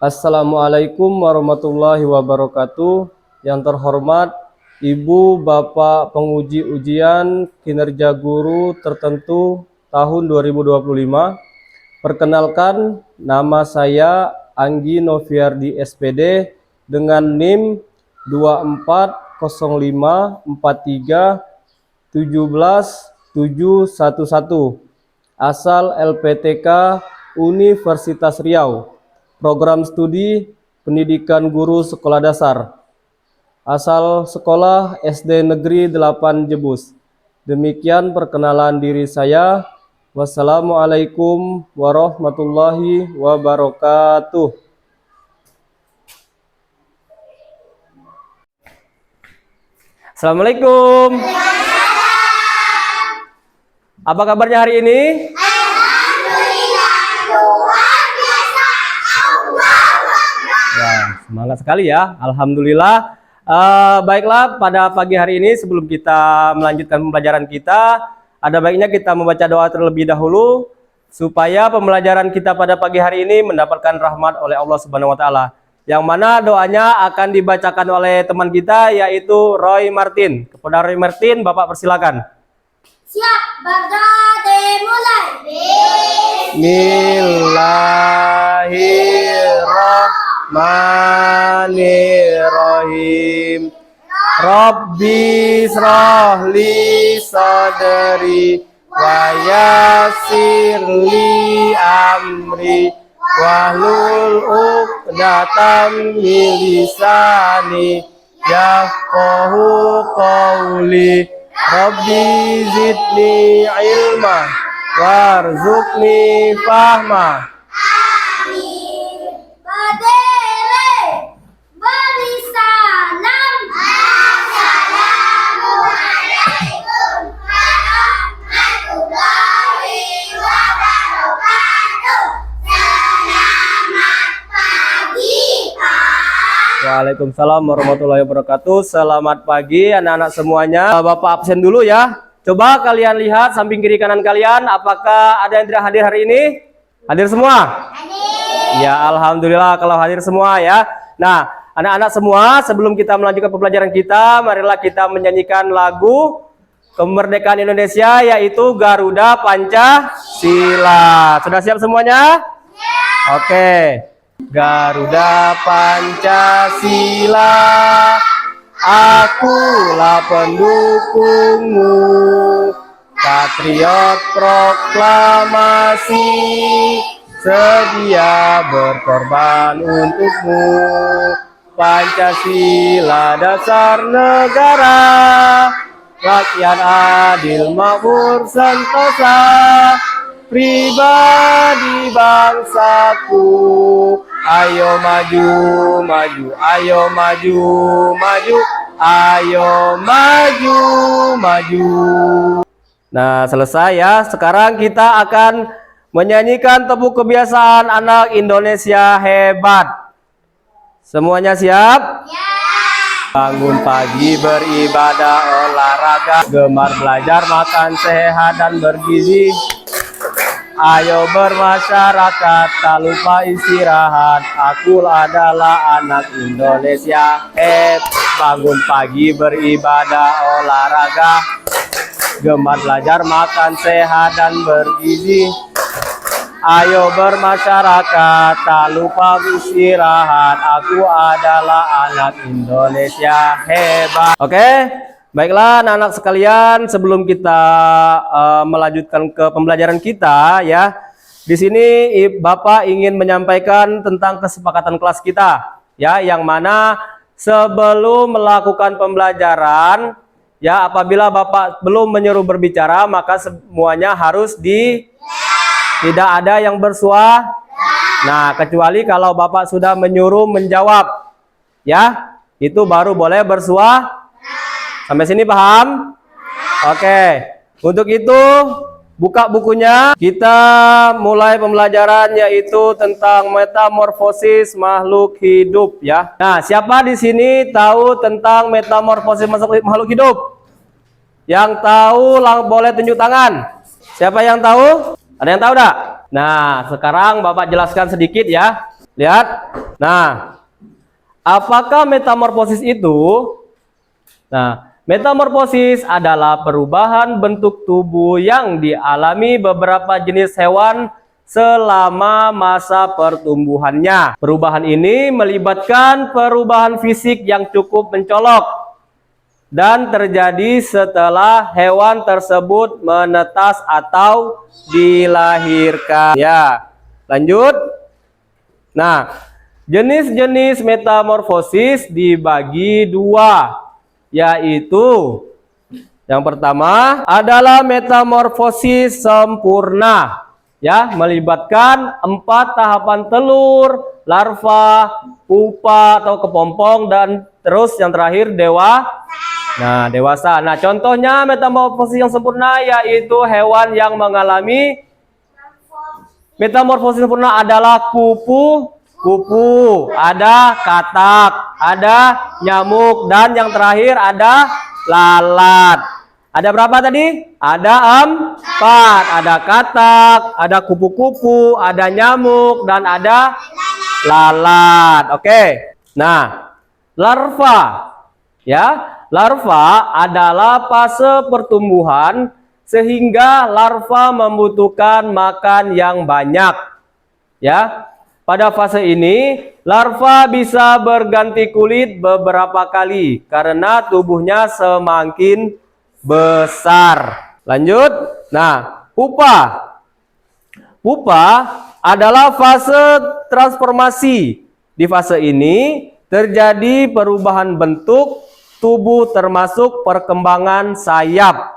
Assalamualaikum warahmatullahi wabarakatuh. Yang terhormat Ibu Bapak penguji ujian kinerja guru tertentu tahun 2025. Perkenalkan, nama saya Anggi Noviardi SPD dengan NIM 24054317711, asal LPTK Universitas Riau. Program studi pendidikan guru sekolah dasar, asal sekolah SD Negeri 8 Jebus. Demikian perkenalan diri saya. Wassalamualaikum warahmatullahi wabarakatuh. Assalamualaikum. Apa kabarnya hari ini? Ya, semangat sekali ya, alhamdulillah. Baiklah, pada pagi hari ini sebelum kita melanjutkan pembelajaran kita, ada baiknya kita membaca doa terlebih dahulu supaya pembelajaran kita pada pagi hari ini mendapatkan rahmat oleh Allah Subhanahu wa taala. Yang mana doanya akan dibacakan oleh teman kita, yaitu Roy Martin. Kepada Roy Martin, Bapak persilakan. Siap, berdoa mulai. Bismillahirrahmanirrahim. Rabbi shrahli sadri wa yassirli amri wahlul 'uqdatam min lisani yafqahu qawli. Rabbi zidni ilma warzuqni fahma. Amin. Badere, beri salam. Assalamualaikum warahmatullahi wabarakatuh. Selamat pagi, Pak. Waalaikumsalam warahmatullahi wabarakatuh. Selamat pagi anak-anak semuanya. Bapak absen dulu ya. Coba kalian lihat samping kiri kanan kalian, apakah ada yang tidak hadir hari ini? Hadir semua? Hadir. Ya, alhamdulillah kalau hadir semua ya. Nah, anak-anak semua, sebelum kita melanjutkan pembelajaran kita, marilah kita menyanyikan lagu kemerdekaan Indonesia, yaitu Garuda Pancasila. Sudah siap semuanya? Ya. Oke. Garuda Pancasila, akulah pendukungmu, patriot proklamasi, sedia berkorban untukmu. Pancasila dasar negara, rakyat adil makmur sentosa, pribadi bangsaku. Ayo maju, maju, ayo maju, maju, ayo maju, maju. Nah, selesai ya. Sekarang kita akan menyanyikan tepuk kebiasaan anak Indonesia hebat. Semuanya siap? Ya. Bangun pagi beribadah, olahraga, gemar belajar, makan sehat dan bergizi. Ayo bermasyarakat, tak lupa istirahat. Aku adalah anak Indonesia hebat. Bangun pagi beribadah, olahraga, gemar belajar, makan sehat dan bergizi. Ayo bermasyarakat, tak lupa istirahat. Aku adalah anak Indonesia hebat. Oke? Baiklah anak-anak sekalian, sebelum kita melanjutkan ke pembelajaran kita ya. Di sini Bapak ingin menyampaikan tentang kesepakatan kelas kita ya, yang mana sebelum melakukan pembelajaran ya, apabila Bapak belum menyuruh berbicara, maka semuanya harus tidak ada yang bersuara. Nah, kecuali kalau Bapak sudah menyuruh menjawab ya, itu baru boleh bersuara. Sampai sini paham? Oke. Untuk itu buka bukunya. Kita mulai pembelajaran, yaitu tentang metamorfosis makhluk hidup ya. Nah, siapa di sini tahu tentang metamorfosis makhluk hidup? Yang tahu boleh tunjuk tangan. Siapa yang tahu? Ada yang tahu enggak? Nah, sekarang Bapak jelaskan sedikit ya. Lihat. Nah, apakah metamorfosis itu? Nah, metamorfosis adalah perubahan bentuk tubuh yang dialami beberapa jenis hewan selama masa pertumbuhannya. Perubahan ini melibatkan perubahan fisik yang cukup mencolok dan terjadi setelah hewan tersebut menetas atau dilahirkan. Ya, lanjut. Nah, jenis-jenis metamorfosis dibagi dua, yaitu yang pertama adalah metamorfosis sempurna, ya, melibatkan 4 tahapan telur, larva, pupa atau kepompong, dan terus yang terakhir dewasa. Nah, contohnya metamorfosis yang sempurna yaitu hewan yang mengalami metamorfosis sempurna adalah kupu-kupu, ada katak, ada nyamuk, dan yang terakhir ada lalat. Ada berapa tadi? Ada 4. Ada katak, ada kupu-kupu, ada nyamuk, dan ada lalat. Oke. Nah, larva. Ya, larva adalah fase pertumbuhan sehingga larva membutuhkan makan yang banyak. Ya, pada fase ini larva bisa berganti kulit beberapa kali karena tubuhnya semakin besar. Lanjut. Nah, pupa. Pupa adalah fase transformasi. Di fase ini terjadi perubahan bentuk tubuh termasuk perkembangan sayap.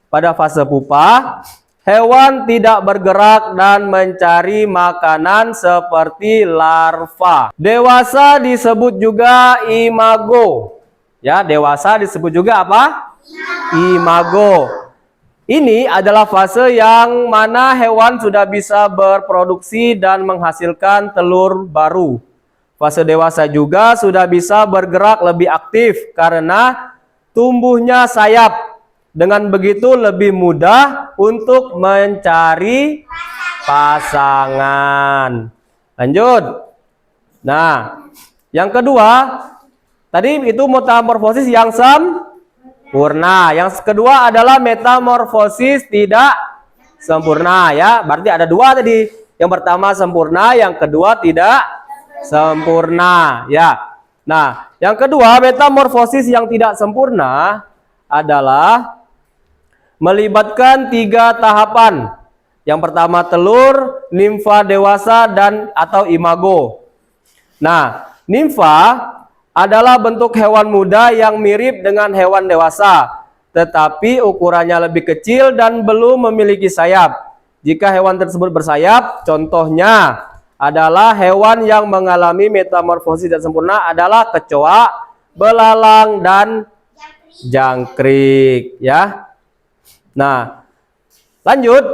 Pada fase pupa, hewan tidak bergerak dan mencari makanan seperti larva. Dewasa disebut juga imago. Ya, dewasa disebut juga apa? Imago. Ini adalah fase yang mana hewan sudah bisa berproduksi dan menghasilkan telur baru. Fase dewasa juga sudah bisa bergerak lebih aktif karena tumbuhnya sayap. Dengan begitu lebih mudah untuk mencari pasangan. Lanjut. Nah, yang kedua, tadi itu metamorfosis yang sempurna. Yang kedua adalah metamorfosis tidak sempurna, ya. Berarti ada 2 tadi. Yang pertama sempurna, yang kedua tidak sempurna, ya. Nah, yang kedua, metamorfosis yang tidak sempurna adalah melibatkan 3 tahapan. Yang pertama telur, nimfa dewasa, dan atau imago. Nah, nimfa adalah bentuk hewan muda yang mirip dengan hewan dewasa, tetapi ukurannya lebih kecil dan belum memiliki sayap. Jika hewan tersebut bersayap, contohnya adalah hewan yang mengalami metamorfosis tidak sempurna adalah kecoa, belalang, dan jangkrik, ya. Nah, lanjut.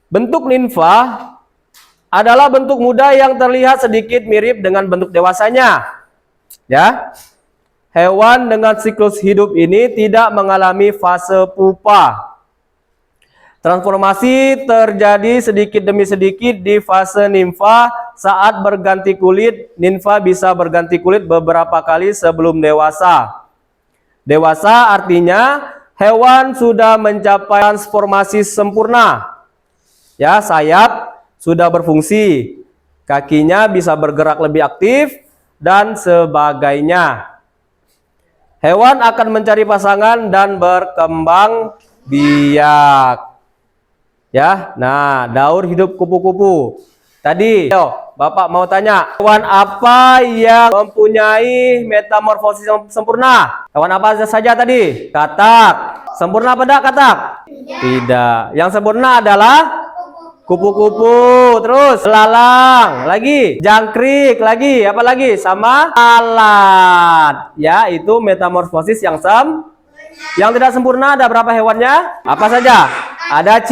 Bentuk nimfa adalah bentuk muda yang terlihat sedikit mirip dengan bentuk dewasanya. Ya. Hewan dengan siklus hidup ini tidak mengalami fase pupa. Transformasi terjadi sedikit demi sedikit di fase nimfa. Saat berganti kulit, nimfa bisa berganti kulit beberapa kali sebelum dewasa. Dewasa artinya hewan sudah mencapai transformasi sempurna. Ya, sayap sudah berfungsi, kakinya bisa bergerak lebih aktif, dan sebagainya. Hewan akan mencari pasangan dan berkembang biak. Ya, nah, daur hidup kupu-kupu. Tadi, Bapak mau tanya, hewan apa yang mempunyai metamorfosis yang sempurna? Hewan apa saja tadi? Katak. Sempurna apa tidak katak? Tidak. Yang sempurna adalah kupu-kupu, terus belalang, lagi jangkrik, lagi apa lagi? Sama lalat. Ya, itu metamorfosis yang yang tidak sempurna. Ada berapa hewannya? Apa saja? Ada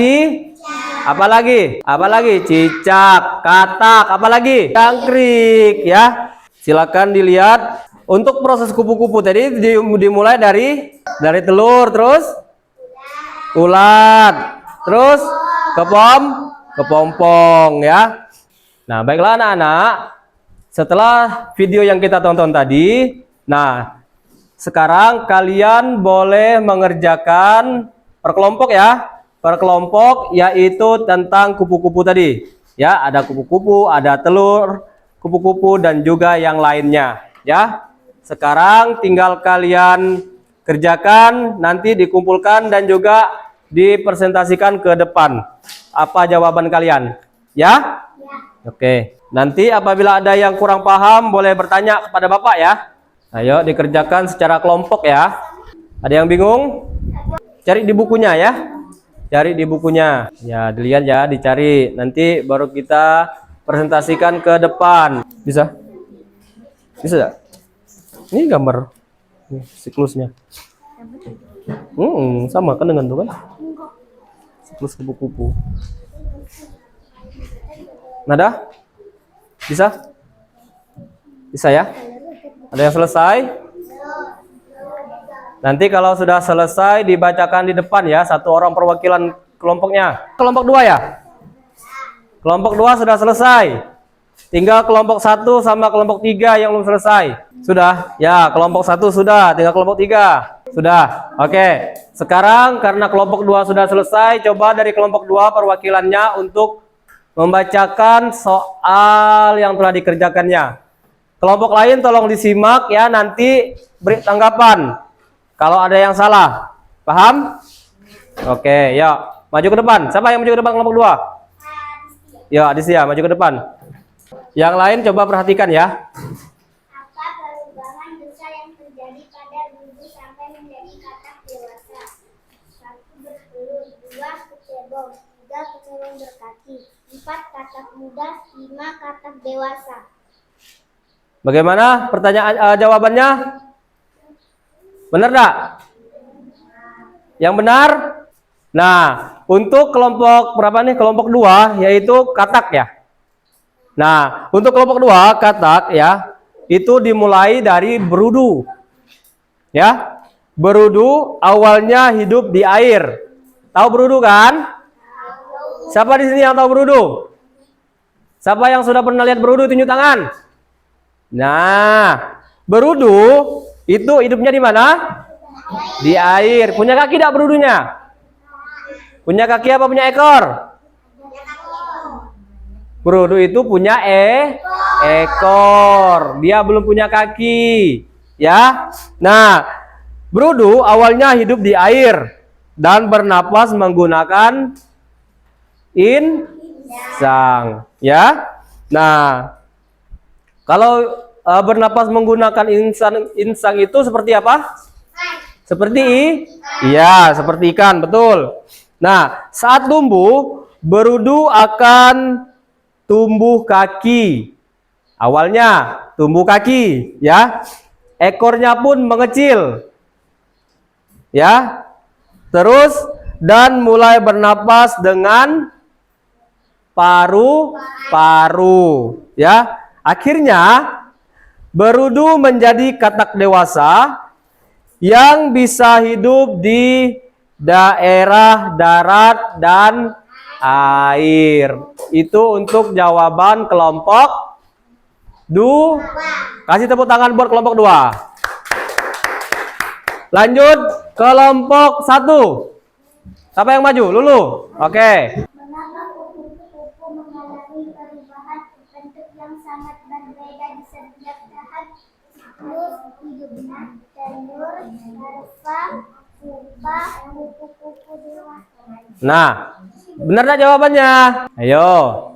apa lagi? Apa lagi? Cicak, katak, apa lagi? Jangkrik, ya. Silakan dilihat. Untuk proses kupu-kupu tadi dimulai dari telur, terus ulat, terus kepompong, ya. Nah, baiklah anak-anak, setelah video yang kita tonton tadi, nah, sekarang kalian boleh mengerjakan per kelompok ya. Per kelompok yaitu tentang kupu-kupu tadi. Ya, ada kupu-kupu, ada telur, kupu-kupu dan juga yang lainnya, ya. Sekarang tinggal kalian kerjakan, nanti dikumpulkan dan juga dipresentasikan ke depan. Apa jawaban kalian? Ya? Oke. Nanti apabila ada yang kurang paham boleh bertanya kepada Bapak ya. Ayo dikerjakan secara kelompok ya. Ada yang bingung? Cari di bukunya ya. Cari di bukunya. Ya, dilihat ya, dicari. Nanti baru kita presentasikan ke depan. Bisa? Bisa enggak? Ini gambar nih, siklusnya. Sama kan dengan tuh kan? Siklus kupu-kupu. Nada? Bisa? Bisa ya? Ada yang selesai? Nanti kalau sudah selesai dibacakan di depan ya, satu orang perwakilan kelompoknya. Kelompok 2 ya? Kelompok 2 sudah selesai. Tinggal kelompok 1 sama kelompok 3 yang belum selesai. Sudah? Ya, kelompok 1 sudah, tinggal kelompok 3. Sudah. Oke. Sekarang karena kelompok 2 sudah selesai, coba dari kelompok 2 perwakilannya untuk membacakan soal yang telah dikerjakannya. Kelompok lain tolong disimak ya, nanti beri tanggapan kalau ada yang salah. Paham? Oke, yuk. Maju ke depan. Siapa yang maju ke depan kelompok 2? Ya, Adisia, maju ke depan. Yang lain coba perhatikan ya. Apa perubahan besar yang terjadi pada bubu sampai menjadi katak dewasa? 1. Bertelur, 2. Kecebong, 3. Kecebong berkaki, 4. Katak muda, 5. Katak dewasa. Bagaimana pertanyaan jawabannya? Benar enggak? Yang benar? Nah, untuk kelompok berapa nih? Kelompok 2 yaitu katak ya. Nah, untuk kelompok 2 katak ya, itu dimulai dari berudu. Ya. Berudu awalnya hidup di air. Tahu berudu kan? Siapa di sini yang tahu berudu? Siapa yang sudah pernah lihat berudu tunjuk tangan? Nah, berudu itu hidupnya di mana? Di air. Punya kaki tidak berudunya? Punya kaki apa punya ekor? Berudu itu punya ekor. Dia belum punya kaki. Ya. Nah, berudu awalnya hidup di air dan bernapas menggunakan insang. Ya. Nah, kalau bernapas menggunakan insang itu seperti apa? Seperti iya, seperti ikan, betul. Nah, saat tumbuh, berudu akan tumbuh kaki. Awalnya tumbuh kaki, ya. Ekornya pun mengecil. Ya. Terus dan mulai bernapas dengan paru-paru, ya. Akhirnya berudu menjadi katak dewasa yang bisa hidup di daerah darat dan air. Itu untuk jawaban kelompok 2. Kasih tepuk tangan buat kelompok 2. Lanjut kelompok 1. Siapa yang maju? Lulu. Oke. Mengapa kupu-kupu mengalami perubahan bentuk yang sangat berbeda di setiap tahap siklus hidupnya? Telur, larva, pupa, kupu-kupu dewasa. Nah, benar enggak jawabannya? Ayo,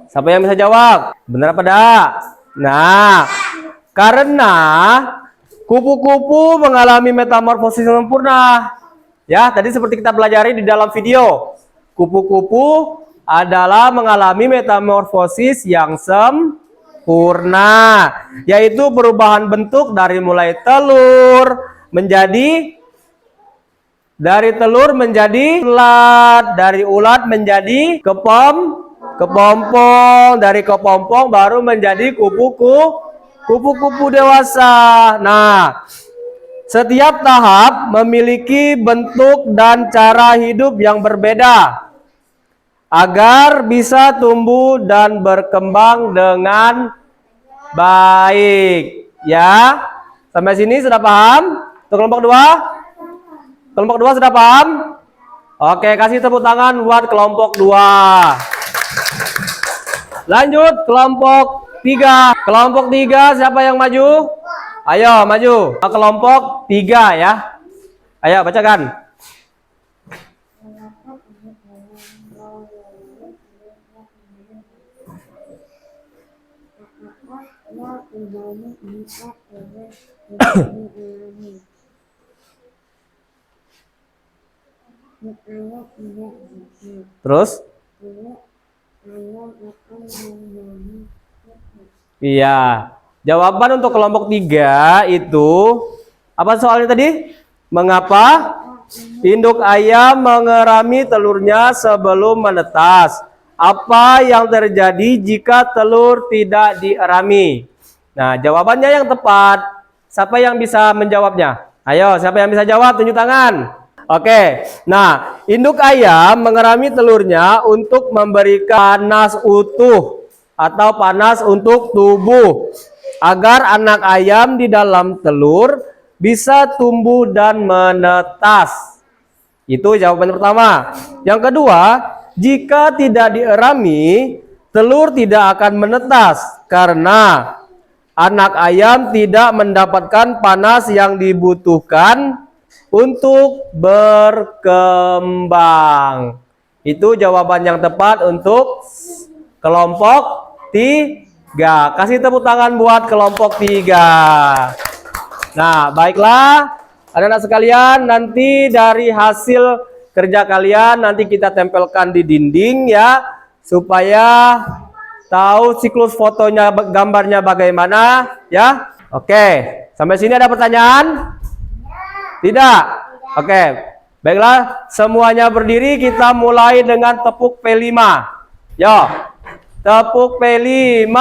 siapa yang bisa jawab? Benar apa enggak? Nah, karena kupu-kupu mengalami metamorfosis sempurna. Ya, tadi seperti kita pelajari di dalam video. Kupu-kupu adalah mengalami metamorfosis yang sempurna, yaitu perubahan bentuk dari mulai telur menjadi ulat, dari ulat menjadi kepompong, dari kepompong baru menjadi kupu-kupu dewasa. Nah, setiap tahap memiliki bentuk dan cara hidup yang berbeda. agar bisa tumbuh dan berkembang dengan baik. Ya, sampai sini sudah paham? Untuk kelompok 2? Kelompok 2 sudah paham? Oke, kasih tepuk tangan buat kelompok 2. Lanjut kelompok 3. Kelompok 3 siapa yang maju? Ayo maju. Kelompok 3 ya. Ayo bacakan. Terus? Iya. Jawaban untuk kelompok 3 itu apa soalnya tadi? Mengapa induk ayam mengerami telurnya sebelum menetas? Apa yang terjadi jika telur tidak dierami? Nah, jawabannya yang tepat. Siapa yang bisa menjawabnya? Ayo, siapa yang bisa jawab? Tunjuk tangan. Oke. Nah, induk ayam mengerami telurnya untuk memberikan panas utuh atau panas untuk tubuh agar anak ayam di dalam telur bisa tumbuh dan menetas. Itu jawaban pertama. Yang kedua, jika tidak dierami, telur tidak akan menetas karena anak ayam tidak mendapatkan panas yang dibutuhkan untuk berkembang. Itu jawaban yang tepat untuk kelompok 3. Kasih tepuk tangan buat kelompok 3. Nah, baiklah anak-anak sekalian, nanti dari hasil kerja kalian nanti kita tempelkan di dinding ya, supaya tahu siklus fotonya, gambarnya bagaimana ya. Oke, sampai sini ada pertanyaan? Tidak? Oke, baiklah semuanya berdiri, kita mulai dengan tepuk P5. Yo, tepuk P5.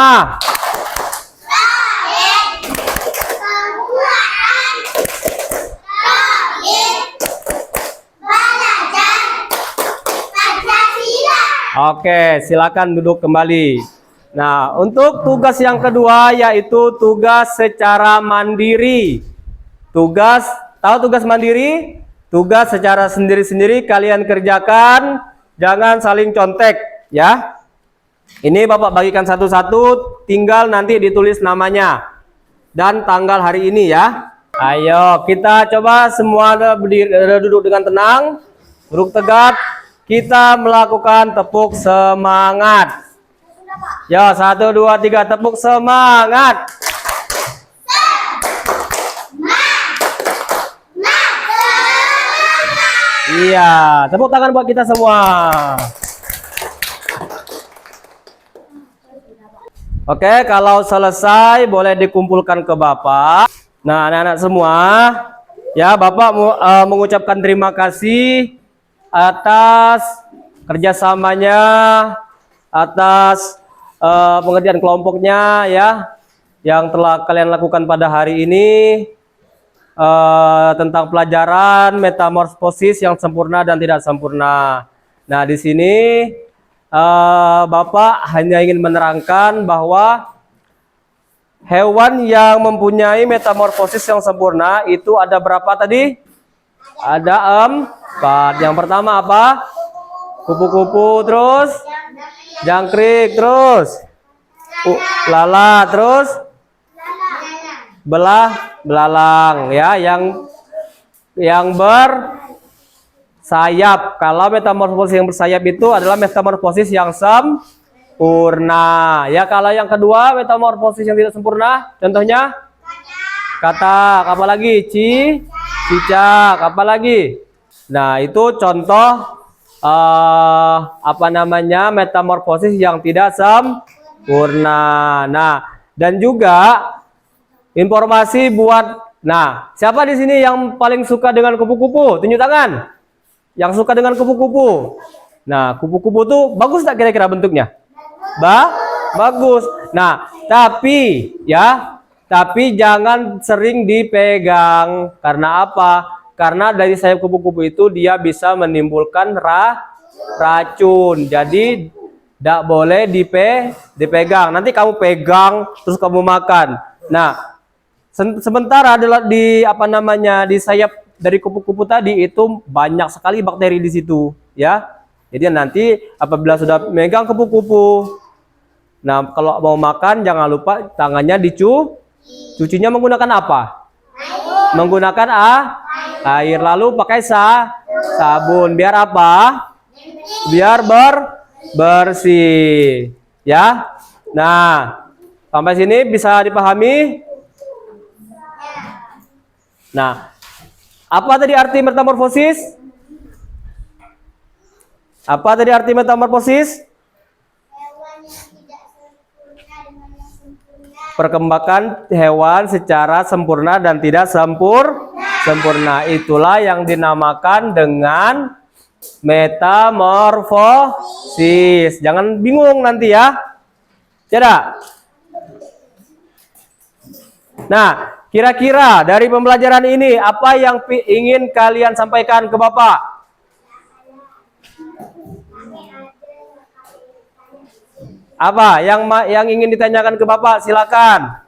Oke, silakan duduk kembali. Nah, untuk tugas yang kedua yaitu tugas secara mandiri. Tahu tugas mandiri? Tugas secara sendiri-sendiri kalian kerjakan, jangan saling contek ya. Ini Bapak bagikan satu-satu, tinggal nanti ditulis namanya dan tanggal hari ini ya. Ayo, kita coba semua berdiri, duduk dengan tenang, duduk tegak. Kita melakukan tepuk semangat. Ya, 1, 2, 3, tepuk semangat. Iya, tepuk tangan buat kita semua. Oke, kalau selesai boleh dikumpulkan ke Bapak. Nah, anak-anak semua, ya Bapak mengucapkan terima kasih atas kerjasamanya, atas pengertian kelompoknya ya, yang telah kalian lakukan pada hari ini tentang pelajaran metamorfosis yang sempurna dan tidak sempurna. Nah, di sini Bapak hanya ingin menerangkan bahwa hewan yang mempunyai metamorfosis yang sempurna itu ada berapa tadi? Ada 4. Yang pertama apa? Kupu-kupu, terus jangkrik, terus lalat, terus belalang ya, yang bersayap. Kalau metamorfosis yang bersayap itu adalah metamorfosis yang sempurna ya. Kalau yang kedua metamorfosis yang tidak sempurna, contohnya katak, apa lagi? Cicak, apa lagi? Nah, itu contoh metamorfosis yang tidak sempurna. Nah, dan juga informasi buat, nah, siapa di sini yang paling suka dengan kupu-kupu? Tunjuk tangan. Yang suka dengan kupu-kupu. Nah, kupu-kupu tuh bagus tak kira-kira bentuknya? Bagus. Nah, tapi jangan sering dipegang. Karena apa? Karena dari sayap kupu-kupu itu dia bisa menimbulkan racun. Jadi tidak boleh dipegang. Nanti kamu pegang terus kamu makan. Nah, sementara adalah di apa namanya di sayap dari kupu-kupu tadi itu banyak sekali bakteri di situ, ya. Jadi nanti apabila sudah megang kupu-kupu, nah kalau mau makan jangan lupa tangannya cucinya menggunakan apa? Menggunakan air, lalu pakai sabun. Biar apa? Biar bersih, ya. Nah, sampai sini bisa dipahami? Nah, apa tadi arti metamorfosis? Apa tadi arti metamorfosis? Hewan yang tidak sempurna dengan yang sempurna. Perkembangan hewan secara sempurna dan tidak sempurna. Itulah yang dinamakan dengan metamorfosis. Jangan bingung nanti ya. Tidak? Nah, kira-kira dari pembelajaran ini apa yang ingin kalian sampaikan ke Bapak? Apa yang ingin ditanyakan ke Bapak? Silakan.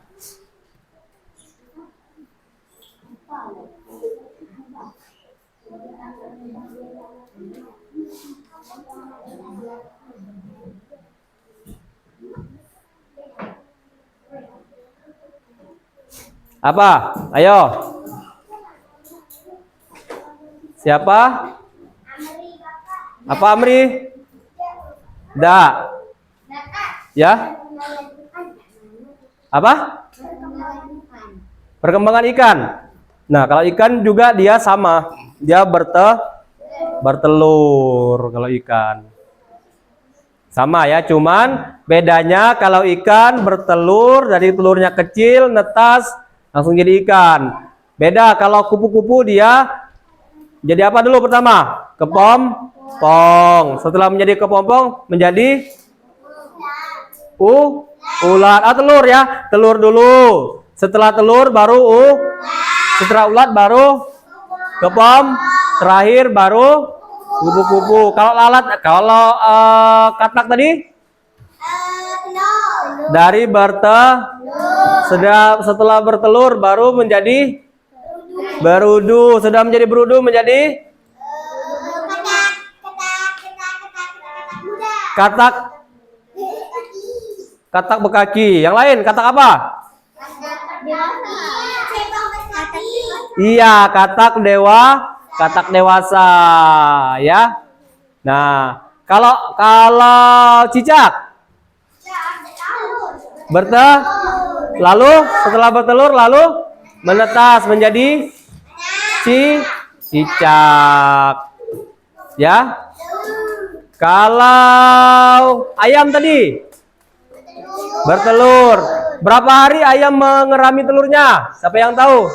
Apa? Ayo. Siapa? Apa Amri? Da. Ya? Apa? Perkembangan ikan. Nah, kalau ikan juga dia sama. Dia bertelur kalau ikan. Sama ya, cuman bedanya kalau ikan bertelur dari telurnya kecil, netas, langsung jadi ikan. Beda kalau kupu-kupu dia jadi apa dulu pertama? Kepompong. Setelah menjadi kepompong menjadi ulat. Telur ya. Telur dulu. Setelah telur baru setelah ulat baru terakhir baru kupu-kupu. Kalau lalat, kalau katak tadi dari setelah bertelur baru menjadi berudu. Sudah menjadi berudu menjadi katak bekaki. Yang lain katak apa? Iya, katak dewasa ya. Nah, kalau cicak lalu setelah bertelur lalu menetas menjadi cicak. Ya. Kalau ayam tadi bertelur, berapa hari ayam mengerami telurnya? Siapa yang tahu?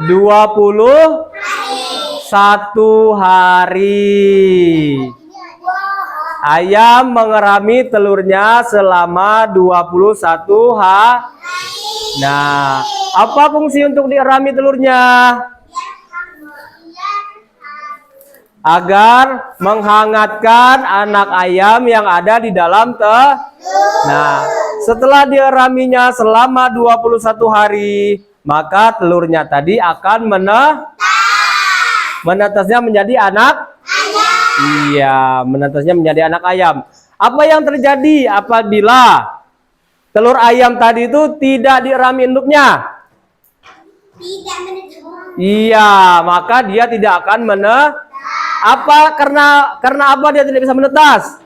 21 hari. Ayam mengerami telurnya selama 21 hari. Nah, apa fungsi untuk dierami telurnya? Agar menghangatkan anak ayam yang ada di dalam Nah, setelah dieraminya selama 21 hari, maka telurnya tadi akan menetasnya menjadi anak ayam. Iya, menetasnya menjadi anak ayam. Apa yang terjadi apabila telur ayam tadi itu tidak dierami induknya? Tidak menetas. Iya, maka dia tidak akan Apa karena apa dia tidak bisa menetas?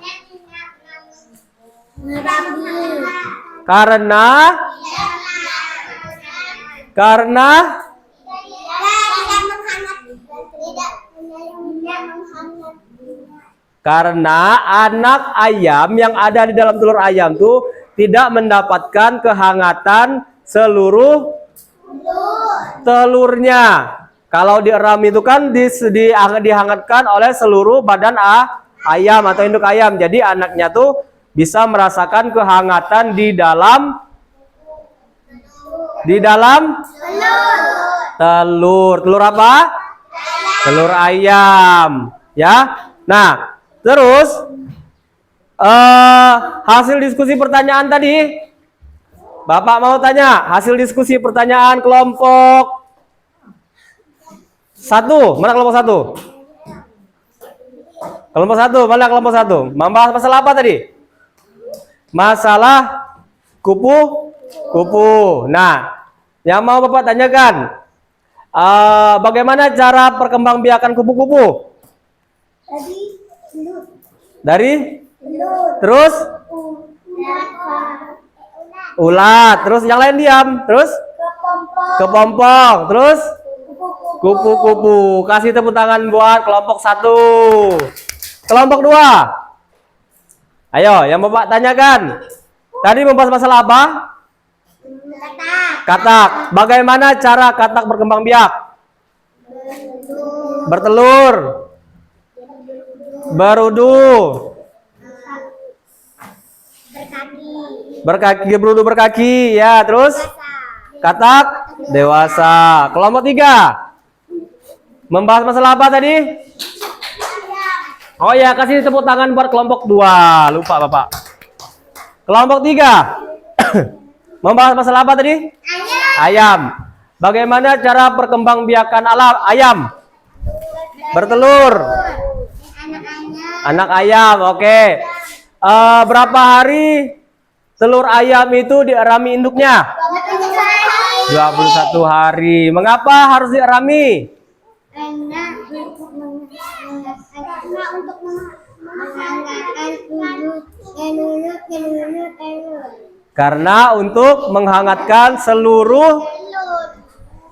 Karena anak ayam yang ada di dalam telur ayam tuh tidak mendapatkan kehangatan seluruh telurnya. Kalau dierami itu kan dihangatkan oleh seluruh badan ayam atau induk ayam. Jadi anaknya tuh bisa merasakan kehangatan di Di dalam telur. Telur apa? Telur ayam. Ya. Nah, terus hasil diskusi pertanyaan tadi, Bapak mau tanya hasil diskusi pertanyaan kelompok 1. Mana kelompok 1? Kelompok 1, mana kelompok 1? Membahas masalah apa tadi? Masalah kupu-kupu. Nah, yang mau Bapak tanyakan, bagaimana cara perkembangbiakan kupu-kupu? Dari? Terus? Ulat. Terus yang lain diam. Terus? Kepompong. Terus? Kupu-kupu. Kasih tepuk tangan buat kelompok 1. Kelompok 2. Ayo, yang Bapak tanyakan. Tadi membahas masalah apa? Katak. Bagaimana cara katak berkembang biak? Bertelur. Berudu. Berkaki, berudu berkaki. Ya, terus? Katak dewasa. Kelompok 3. Membahas masalah apa tadi? Oh ya, kasih tepuk tangan buat kelompok 2. Lupa Bapak. Kelompok 3. Membahas masalah apa tadi? Ayam. Bagaimana cara perkembangbiakan ayam? Bertelur. Anak ayam, oke. Berapa hari telur ayam itu dierami induknya? 21 hari. Mengapa harus dierami? Karena untuk menghangatkan seluruh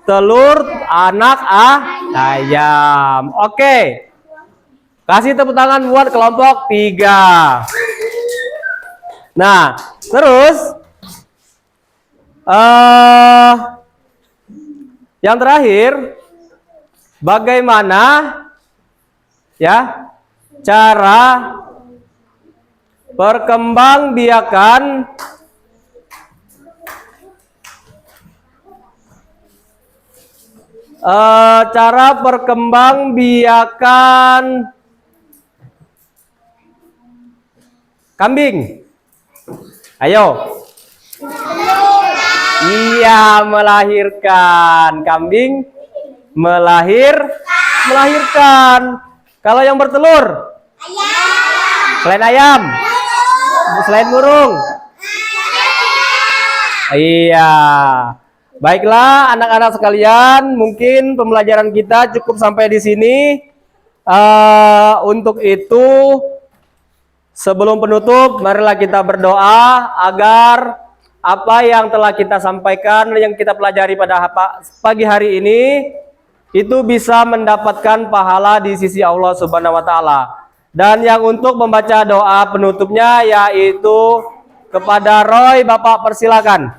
telur anak ayam. Oke. Kasih tepuk tangan buat kelompok 3. Nah, terus yang terakhir, bagaimana ya cara perkembangbiakan kambing? Ayo. Iya, melahirkan. Kambing melahirkan. Kalau yang bertelur? Selain ayam? Selain burung? Iya. Baiklah anak-anak sekalian, mungkin pembelajaran kita cukup sampai di sini. Untuk itu, sebelum penutup, marilah kita berdoa agar apa yang telah kita sampaikan, yang kita pelajari pada pagi hari ini, itu bisa mendapatkan pahala di sisi Allah Subhanahu wa Ta'ala. Dan yang untuk membaca doa penutupnya yaitu kepada Roy, Bapak persilakan.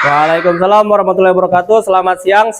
Waalaikumsalam warahmatullahi wabarakatuh. Selamat siang.